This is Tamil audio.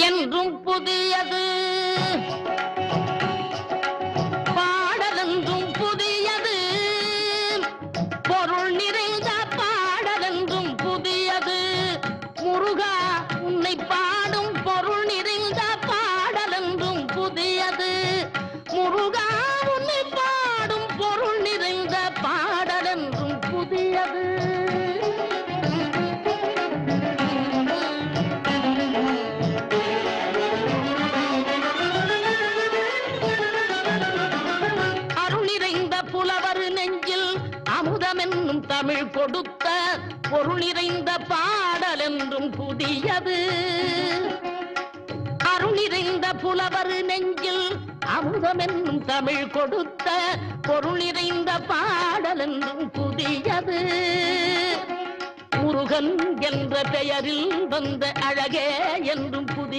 என்றும் புதியது பாடலென்றும் புதியது பொருள் நிறைந்த பாடலென்றும் புதியது முருகா உன்னை பாடும் பொருள் நிறைந்த பாடலென்றும் புதியது முருகா உன்னை பாடும் பொருள் நிறைந்த பாடலென்றும் புதியது புலவர் நெஞ்சில் அமுதமென்னும் தமிழ் கொடுத்த பொருள் நிறைந்த பாடல் என்றும் புதியது அருள் நிறைந்த புலவர் நெஞ்சில் அமுதமென்னும் தமிழ் கொடுத்த பொருள் நிறைந்த பாடல் என்றும் புதியது முருகன் என்ற பெயரில் வந்த அழகே என்றும் புதிய